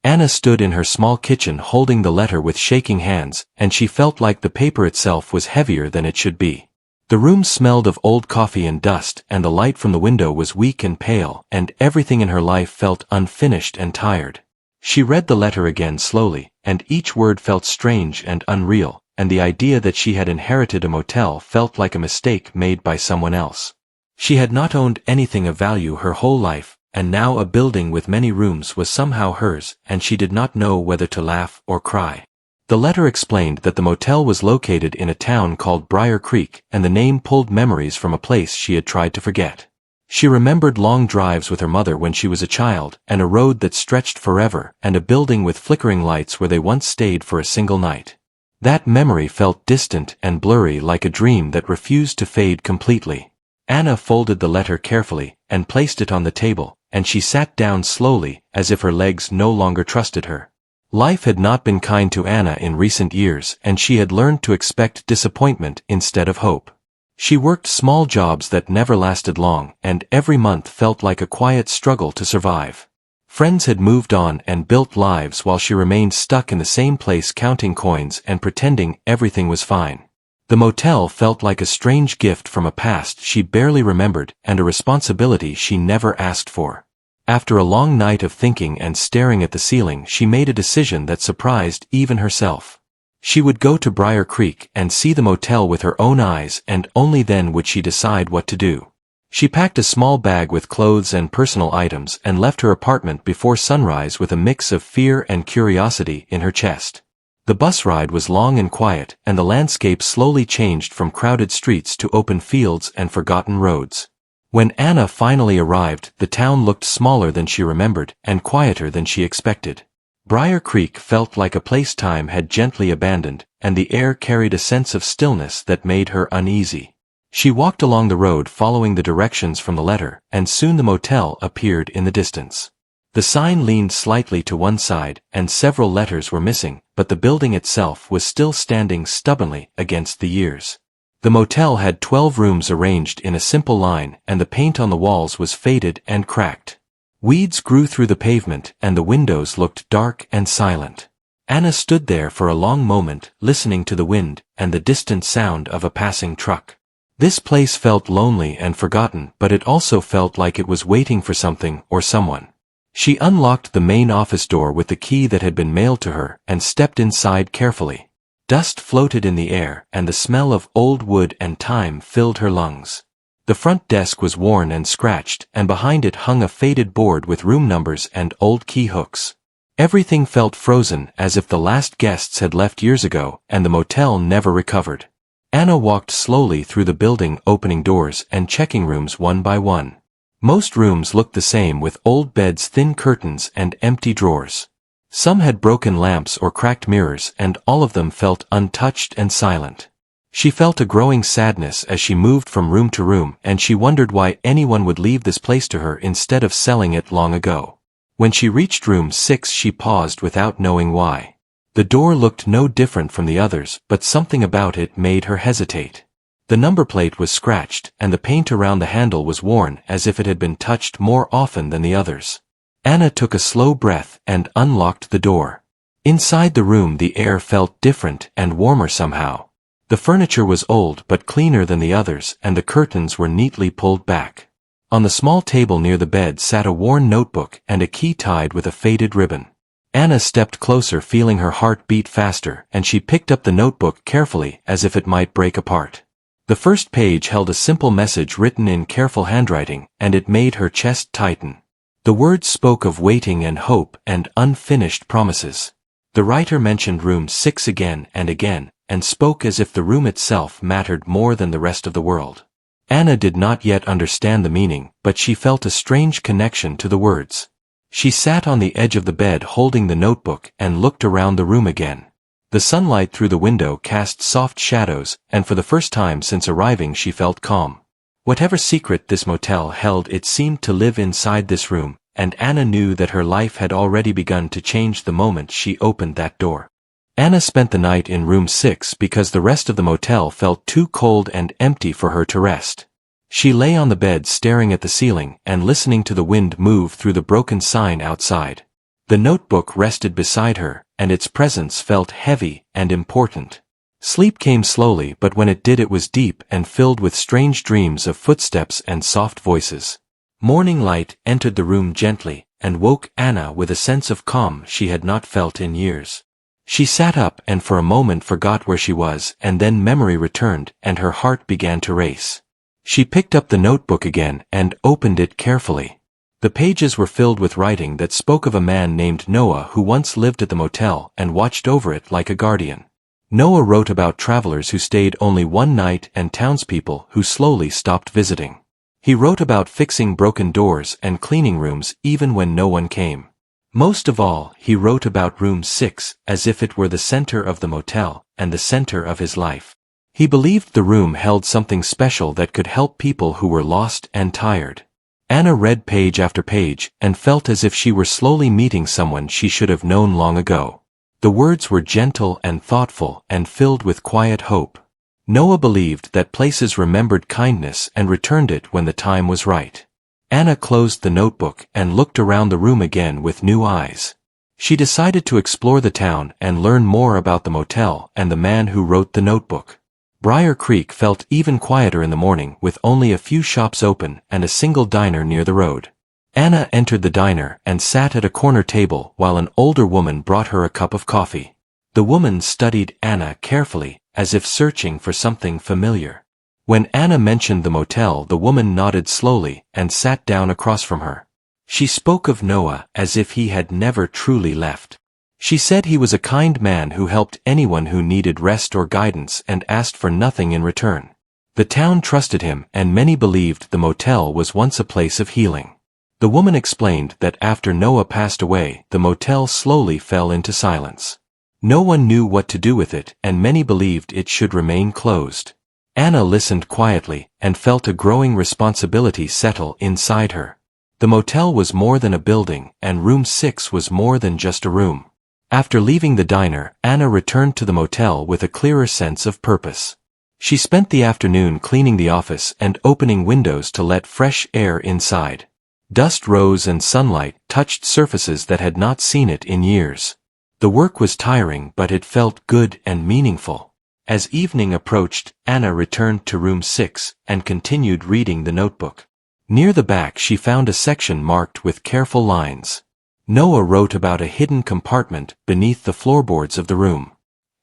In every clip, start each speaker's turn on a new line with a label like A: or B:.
A: Anna stood in her small kitchen holding the letter with shaking hands, and she felt like the paper itself was heavier than it should be. The room smelled of old coffee and dust, and the light from the window was weak and pale, and everything in her life felt unfinished and tired. She read the letter again slowly, and each word felt strange and unreal, and the idea that she had inherited a motel felt like a mistake made by someone else. She had not owned anything of value her whole life, and now a building with many rooms was somehow hers, and she did not know whether to laugh or cry. The letter explained that the motel was located in a town called Briar Creek, and the name pulled memories from a place she had tried to forget. She remembered long drives with her mother when she was a child, and a road that stretched forever, and a building with flickering lights where they once stayed for a single night. That memory felt distant and blurry, like a dream that refused to fade completely. Anna folded the letter carefully, and placed it on the table, and she sat down slowly, as if her legs no longer trusted her. Life had not been kind to Anna in recent years, and she had learned to expect disappointment instead of hope. She worked small jobs that never lasted long, and every month felt like a quiet struggle to survive. Friends had moved on and built lives while she remained stuck in the same place counting coins and pretending everything was fine. The motel felt like a strange gift from a past she barely remembered and a responsibility she never asked for. After a long night of thinking and staring at the ceiling, she made a decision that surprised even herself. She would go to Briar Creek and see the motel with her own eyes, and only then would she decide what to do. She packed a small bag with clothes and personal items and left her apartment before sunrise with a mix of fear and curiosity in her chest. The bus ride was long and quiet, and the landscape slowly changed from crowded streets to open fields and forgotten roads. When Anna finally arrived, the town looked smaller than she remembered and quieter than she expected. Briar Creek felt like a place time had gently abandoned, and the air carried a sense of stillness that made her uneasy. She walked along the road following the directions from the letter, and soon the motel appeared in the distance. The sign leaned slightly to one side, and several letters were missing, but the building itself was still standing stubbornly against the years. The motel had 12 rooms arranged in a simple line, and the paint on the walls was faded and cracked. Weeds grew through the pavement, and the windows looked dark and silent. Anna stood there for a long moment, listening to the wind and the distant sound of a passing truck. This place felt lonely and forgotten, but it also felt like it was waiting for something or someone. She unlocked the main office door with the key that had been mailed to her, and stepped inside carefully. Dust floated in the air, and the smell of old wood and time filled her lungs. The front desk was worn and scratched, and behind it hung a faded board with room numbers and old key hooks. Everything felt frozen, as if the last guests had left years ago, and the motel never recovered. Anna walked slowly through the building, opening doors and checking rooms one by one. Most rooms looked the same, with old beds, thin curtains, and empty drawers. Some had broken lamps or cracked mirrors, and all of them felt untouched and silent. She felt a growing sadness as she moved from room to room, and she wondered why anyone would leave this place to her instead of selling it long ago. When she reached room 6, she paused without knowing why. The door looked no different from the others, but something about it made her hesitate. The number plate was scratched, and the paint around the handle was worn, as if it had been touched more often than the others. Anna took a slow breath and unlocked the door. Inside the room the air felt different and warmer somehow. The furniture was old but cleaner than the others, and the curtains were neatly pulled back. On the small table near the bed sat a worn notebook and a key tied with a faded ribbon. Anna stepped closer, feeling her heart beat faster, and she picked up the notebook carefully as if it might break apart. The first page held a simple message written in careful handwriting, and it made her chest tighten. The words spoke of waiting and hope and unfinished promises. The writer mentioned room 6 again and again, and spoke as if the room itself mattered more than the rest of the world. Anna did not yet understand the meaning, but she felt a strange connection to the words. She sat on the edge of the bed holding the notebook and looked around the room again. The sunlight through the window cast soft shadows, and for the first time since arriving she felt calm. Whatever secret this motel held, it seemed to live inside this room, and Anna knew that her life had already begun to change the moment she opened that door. Anna spent the night in room 6 because the rest of the motel felt too cold and empty for her to rest. She lay on the bed staring at the ceiling and listening to the wind move through the broken sign outside. The notebook rested beside her, and its presence felt heavy and important. Sleep came slowly, but when it did it was deep and filled with strange dreams of footsteps and soft voices. Morning light entered the room gently, and woke Anna with a sense of calm she had not felt in years. She sat up and for a moment forgot where she was, and then memory returned, and her heart began to race. She picked up the notebook again and opened it carefully. The pages were filled with writing that spoke of a man named Noah who once lived at the motel and watched over it like a guardian. Noah wrote about travelers who stayed only one night and townspeople who slowly stopped visiting. He wrote about fixing broken doors and cleaning rooms even when no one came. Most of all, he wrote about room 6 as if it were the center of the motel and the center of his life. He believed the room held something special that could help people who were lost and tired. Anna read page after page and felt as if she were slowly meeting someone she should have known long ago. The words were gentle and thoughtful and filled with quiet hope. Noah believed that places remembered kindness and returned it when the time was right. Anna closed the notebook and looked around the room again with new eyes. She decided to explore the town and learn more about the motel and the man who wrote the notebook. Briar Creek felt even quieter in the morning with only a few shops open and a single diner near the road. Anna entered the diner and sat at a corner table while an older woman brought her a cup of coffee. The woman studied Anna carefully, as if searching for something familiar. When Anna mentioned the motel, the woman nodded slowly and sat down across from her. She spoke of Noah as if he had never truly left. She said he was a kind man who helped anyone who needed rest or guidance and asked for nothing in return. The town trusted him, and many believed the motel was once a place of healing. The woman explained that after Noah passed away, the motel slowly fell into silence. No one knew what to do with it, and many believed it should remain closed. Anna listened quietly and felt a growing responsibility settle inside her. The motel was more than a building, and room 6 was more than just a room. After leaving the diner, Anna returned to the motel with a clearer sense of purpose. She spent the afternoon cleaning the office and opening windows to let fresh air inside. Dust rose and sunlight touched surfaces that had not seen it in years. The work was tiring, but it felt good and meaningful. As evening approached, Anna returned to room 6 and continued reading the notebook. Near the back she found a section marked with careful lines. Noah wrote about a hidden compartment beneath the floorboards of the room.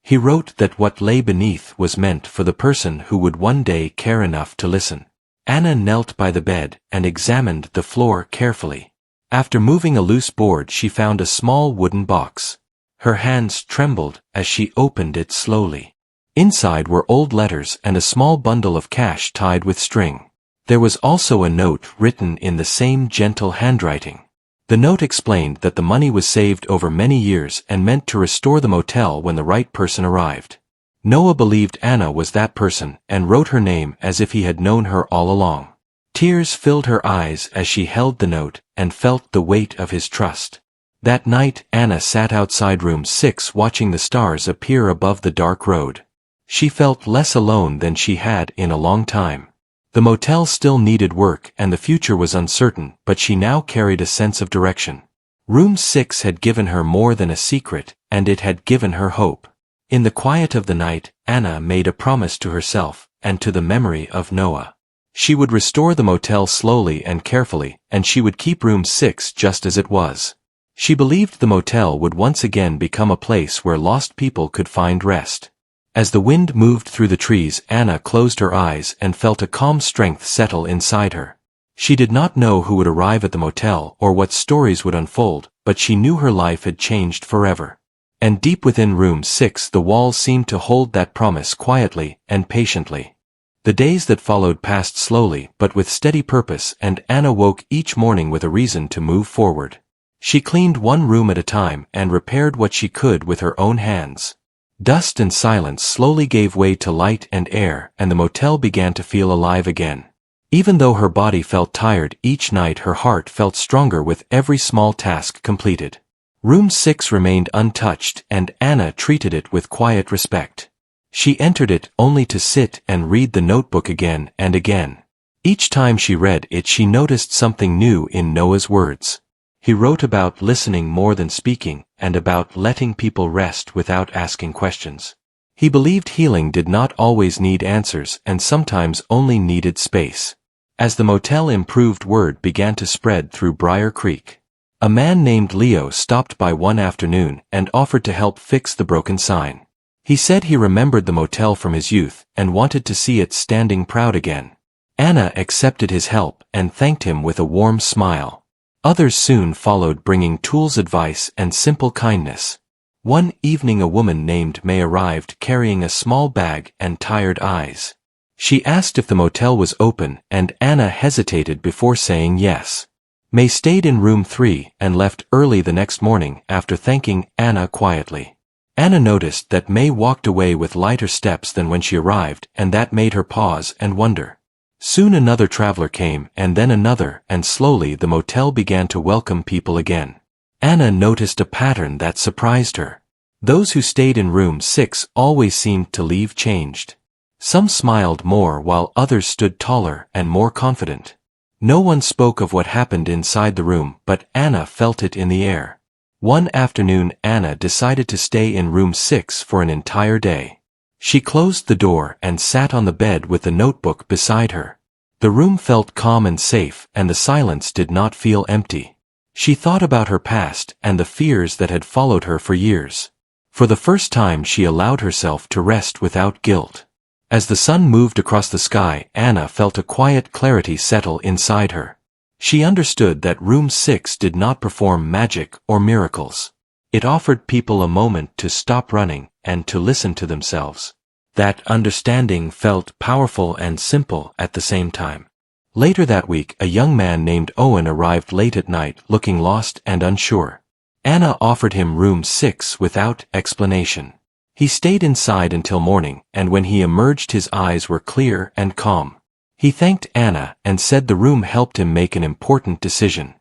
A: He wrote that what lay beneath was meant for the person who would one day care enough to listen. Anna knelt by the bed and examined the floor carefully. After moving a loose board, she found a small wooden box. Her hands trembled as she opened it slowly. Inside were old letters and a small bundle of cash tied with string. There was also a note written in the same gentle handwriting. The note explained that the money was saved over many years and meant to restore the motel when the right person arrived. Noah believed Anna was that person and wrote her name as if he had known her all along. Tears filled her eyes as she held the note and felt the weight of his trust. That night, Anna sat outside room 6 watching the stars appear above the dark road. She felt less alone than she had in a long time. The motel still needed work and the future was uncertain, but she now carried a sense of direction. Room 6 had given her more than a secret, and it had given her hope. In the quiet of the night, Anna made a promise to herself and to the memory of Noah. She would restore the motel slowly and carefully, and she would keep room 6 just as it was. She believed the motel would once again become a place where lost people could find rest. As the wind moved through the trees, Anna closed her eyes and felt a calm strength settle inside her. She did not know who would arrive at the motel or what stories would unfold, but she knew her life had changed forever. And deep within room 6 the walls seemed to hold that promise quietly and patiently. The days that followed passed slowly but with steady purpose, and Anna woke each morning with a reason to move forward. She cleaned one room at a time and repaired what she could with her own hands. Dust and silence slowly gave way to light and air, and the motel began to feel alive again. Even though her body felt tired each night, her heart felt stronger with every small task completed. Room 6 remained untouched, and Anna treated it with quiet respect. She entered it only to sit and read the notebook again and again. Each time she read it, she noticed something new in Noah's words. He wrote about listening more than speaking, and about letting people rest without asking questions. He believed healing did not always need answers and sometimes only needed space. As the motel improved, word began to spread through Briar Creek. A man named Leo stopped by one afternoon and offered to help fix the broken sign. He said he remembered the motel from his youth and wanted to see it standing proud again. Anna accepted his help and thanked him with a warm smile. Others soon followed, bringing tools, advice, and simple kindness. One evening a woman named May arrived carrying a small bag and tired eyes. She asked if the motel was open, and Anna hesitated before saying yes. May stayed in room 3 and left early the next morning after thanking Anna quietly. Anna noticed that May walked away with lighter steps than when she arrived, and that made her pause and wonder. Soon another traveler came, and then another, and slowly the motel began to welcome people again. Anna noticed a pattern that surprised her. Those who stayed in room 6 always seemed to leave changed. Some smiled more while others stood taller and more confident. No one spoke of what happened inside the room, but Anna felt it in the air. One afternoon Anna decided to stay in room 6 for an entire day. She closed the door and sat on the bed with the notebook beside her. The room felt calm and safe, and the silence did not feel empty. She thought about her past and the fears that had followed her for years. For the first time she allowed herself to rest without guilt. As the sun moved across the sky, Anna felt a quiet clarity settle inside her. She understood that room 6 did not perform magic or miracles. It offered people a moment to stop running and to listen to themselves. That understanding felt powerful and simple at the same time. Later that week, a young man named Owen arrived late at night, looking lost and unsure. Anna offered him room 6 without explanation. He stayed inside until morning, and when he emerged his eyes were clear and calm. He thanked Anna and said the room helped him make an important decision.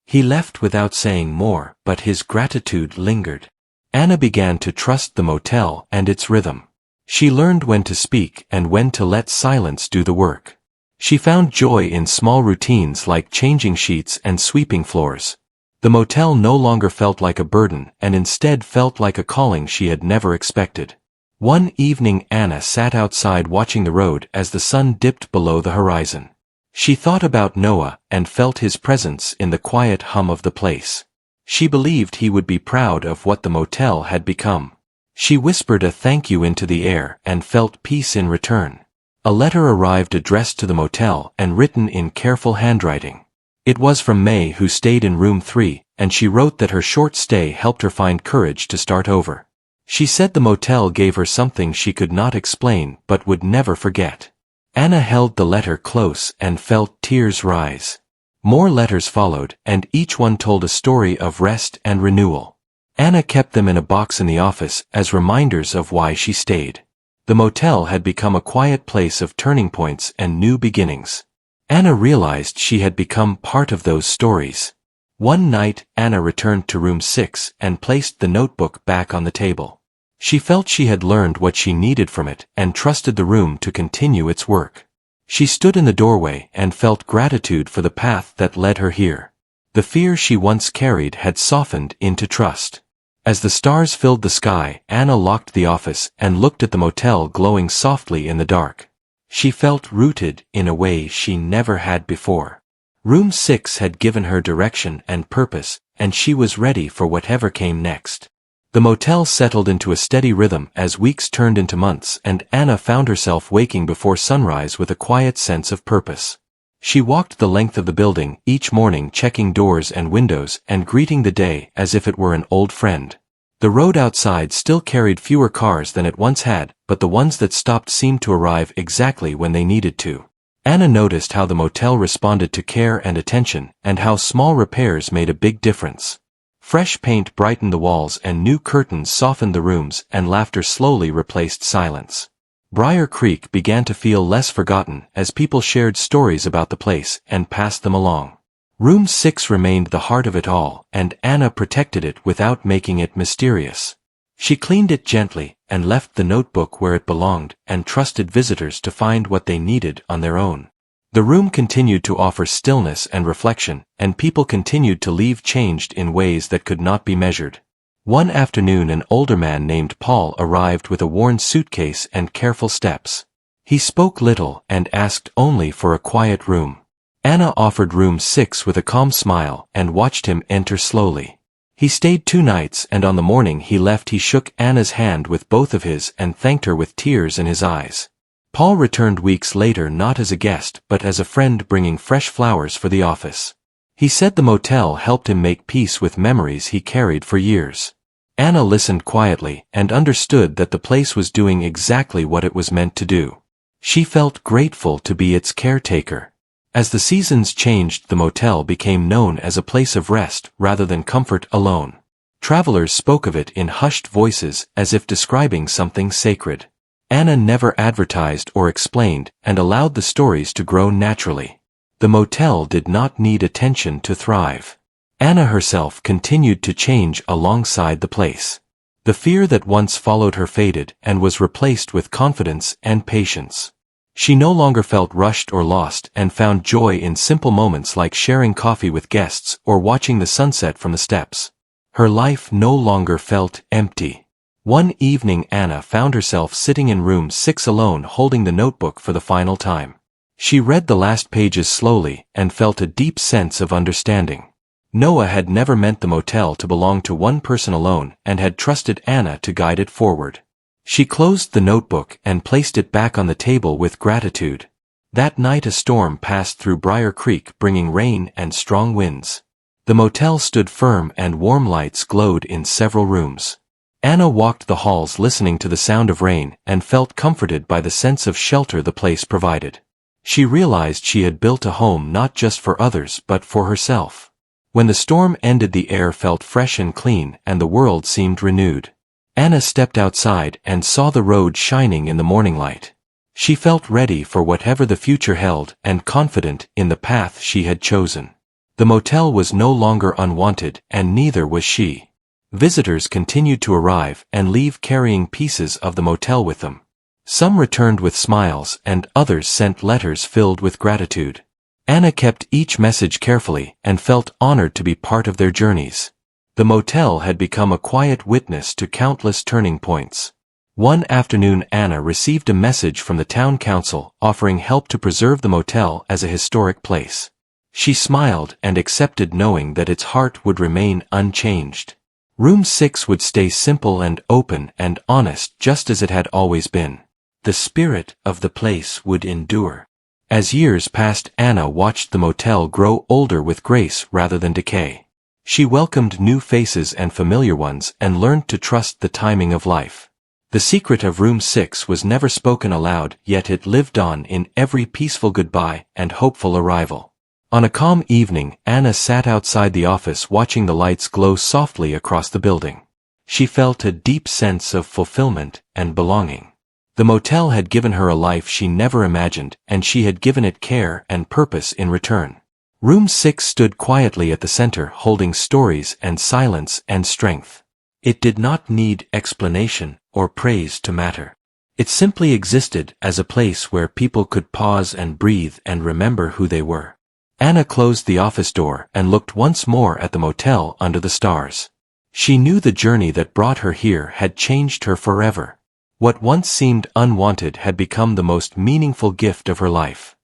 A: He left without saying more, but his gratitude lingered. Anna began to trust the motel and its rhythm. She learned when to speak and when to let silence do the work. She found joy in small routines like changing sheets and sweeping floors. The motel no longer felt like a burden and instead felt like a calling she had never expected. One evening Anna sat outside watching the road as the sun dipped below the horizon. She thought about Noah and felt his presence in the quiet hum of the place. She believed he would be proud of what the motel had become. She whispered a thank you into the air and felt peace in return. A letter arrived addressed to the motel and written in careful handwriting. It was from May, who stayed in room 3, and she wrote that her short stay helped her find courage to start over. She said the motel gave her something she could not explain but would never forget. Anna held the letter close and felt tears rise. More letters followed, and each one told a story of rest and renewal. Anna kept them in a box in the office as reminders of why she stayed. The motel had become a quiet place of turning points and new beginnings. Anna realized she had become part of those stories. One night, Anna returned to room 6 and placed the notebook back on the table. She felt she had learned what she needed from it and trusted the room to continue its work. She stood in the doorway and felt gratitude for the path that led her here. The fear she once carried had softened into trust. As the stars filled the sky, Anna locked the office and looked at the motel glowing softly in the dark. She felt rooted in a way she never had before. Room 6 had given her direction and purpose, and she was ready for whatever came next. The motel settled into a steady rhythm as weeks turned into months, and Anna found herself waking before sunrise with a quiet sense of purpose. She walked the length of the building, each morning checking doors and windows and greeting the day as if it were an old friend. The road outside still carried fewer cars than it once had, but the ones that stopped seemed to arrive exactly when they needed to. Anna noticed how the motel responded to care and attention, and how small repairs made a big difference. Fresh paint brightened the walls and new curtains softened the rooms, and laughter slowly replaced silence. Briar Creek began to feel less forgotten as people shared stories about the place and passed them along. Room 6 remained the heart of it all, and Anna protected it without making it mysterious. She cleaned it gently and left the notebook where it belonged and trusted visitors to find what they needed on their own. The room continued to offer stillness and reflection, and people continued to leave changed in ways that could not be measured. One afternoon an older man named Paul arrived with a worn suitcase and careful steps. He spoke little and asked only for a quiet room. Anna offered room 6 with a calm smile and watched him enter slowly. He stayed 2 nights, and on the morning he left he shook Anna's hand with both of his and thanked her with tears in his eyes. Paul returned weeks later not as a guest but as a friend, bringing fresh flowers for the office. He said the motel helped him make peace with memories he carried for years. Anna listened quietly and understood that the place was doing exactly what it was meant to do. She felt grateful to be its caretaker. As the seasons changed, the motel became known as a place of rest rather than comfort alone. Travelers spoke of it in hushed voices as if describing something sacred. Anna never advertised or explained and allowed the stories to grow naturally. The motel did not need attention to thrive. Anna herself continued to change alongside the place. The fear that once followed her faded and was replaced with confidence and patience. She no longer felt rushed or lost and found joy in simple moments like sharing coffee with guests or watching the sunset from the steps. Her life no longer felt empty. One evening Anna found herself sitting in room 6 alone, holding the notebook for the final time. She read the last pages slowly and felt a deep sense of understanding. Noah had never meant the motel to belong to one person alone and had trusted Anna to guide it forward. She closed the notebook and placed it back on the table with gratitude. That night a storm passed through Briar Creek, bringing rain and strong winds. The motel stood firm and warm lights glowed in several rooms. Anna walked the halls listening to the sound of rain and felt comforted by the sense of shelter the place provided. She realized she had built a home not just for others but for herself. When the storm ended, the air felt fresh and clean and the world seemed renewed. Anna stepped outside and saw the road shining in the morning light. She felt ready for whatever the future held and confident in the path she had chosen. The motel was no longer unwanted, and neither was she. Visitors continued to arrive and leave carrying pieces of the motel with them. Some returned with smiles and others sent letters filled with gratitude. Anna kept each message carefully and felt honored to be part of their journeys. The motel had become a quiet witness to countless turning points. One afternoon Anna received a message from the town council offering help to preserve the motel as a historic place. She smiled and accepted, knowing that its heart would remain unchanged. Room 6 would stay simple and open and honest just as it had always been. The spirit of the place would endure. As years passed, Anna watched the motel grow older with grace rather than decay. She welcomed new faces and familiar ones and learned to trust the timing of life. The secret of Room 6 was never spoken aloud, yet it lived on in every peaceful goodbye and hopeful arrival. On a calm evening, Anna sat outside the office watching the lights glow softly across the building. She felt a deep sense of fulfillment and belonging. The motel had given her a life she never imagined, and she had given it care and purpose in return. Room 6 stood quietly at the center, holding stories and silence and strength. It did not need explanation or praise to matter. It simply existed as a place where people could pause and breathe and remember who they were. Anna closed the office door and looked once more at the motel under the stars. She knew the journey that brought her here had changed her forever. What once seemed unwanted had become the most meaningful gift of her life.